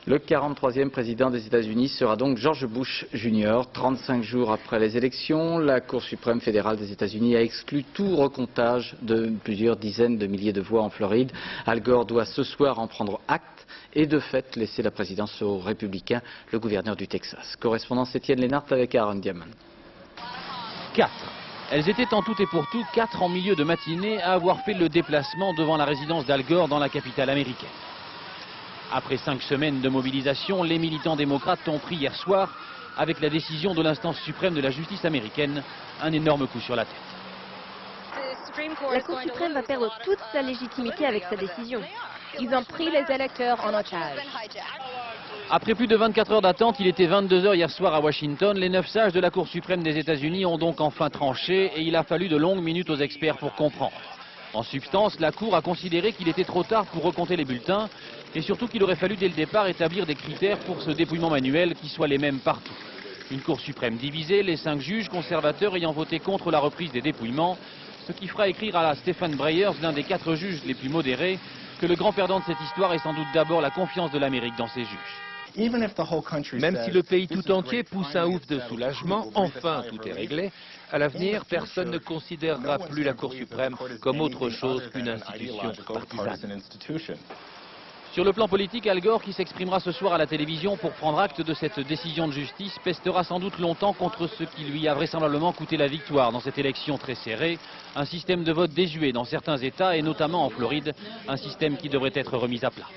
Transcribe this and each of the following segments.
Le 43e président des États-Unis sera donc George Bush Jr. 35 jours après les élections, la Cour suprême fédérale des États-Unis a exclu tout recomptage de plusieurs dizaines de milliers de voix en Floride. Al Gore doit ce soir en prendre acte et de fait laisser la présidence aux républicains, le gouverneur du Texas. Correspondance Étienne Lénart avec Aaron Diamant. 4. Elles étaient en tout et pour tout 4 en milieu de matinée à avoir fait le déplacement devant la résidence d'Al Gore dans la capitale américaine. Après 5 semaines de mobilisation, les militants démocrates ont pris hier soir, avec la décision de l'instance suprême de la justice américaine, un énorme coup sur la tête. La Cour suprême va perdre toute sa légitimité avec sa décision. Ils ont pris les électeurs en otage. Après plus de 24 heures d'attente, il était 22 h hier soir à Washington. Les 9 sages de la Cour suprême des États-Unis ont donc enfin tranché et il a fallu de longues minutes aux experts pour comprendre. En substance, la Cour a considéré qu'il était trop tard pour recompter les bulletins et surtout qu'il aurait fallu dès le départ établir des critères pour ce dépouillement manuel qui soient les mêmes partout. Une Cour suprême divisée, les 5 juges conservateurs ayant voté contre la reprise des dépouillements, ce qui fera écrire à Stephen Breyer, l'un des 4 juges les plus modérés, que le grand perdant de cette histoire est sans doute d'abord la confiance de l'Amérique dans ses juges. Même si le pays tout entier pousse un ouf de soulagement, enfin tout est réglé, à l'avenir, personne ne considérera plus la Cour suprême comme autre chose qu'une institution partisane. Sur le plan politique, Al Gore, qui s'exprimera ce soir à la télévision pour prendre acte de cette décision de justice, pestera sans doute longtemps contre ce qui lui a vraisemblablement coûté la victoire dans cette élection très serrée, un système de vote désuet dans certains États et notamment en Floride, un système qui devrait être remis à plat.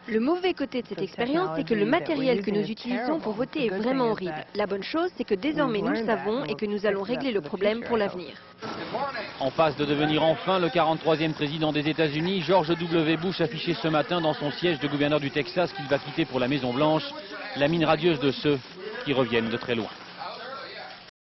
Le mauvais côté de cette expérience, c'est que le matériel que nous utilisons pour voter est vraiment horrible. La bonne chose, c'est que désormais nous le savons et que nous allons régler le problème pour l'avenir. En passe de devenir enfin le 43e président des États-Unis, George W. Bush affichait ce matin dans son siège de gouverneur du Texas qu'il va quitter pour la Maison-Blanche, la mine radieuse de ceux qui reviennent de très loin.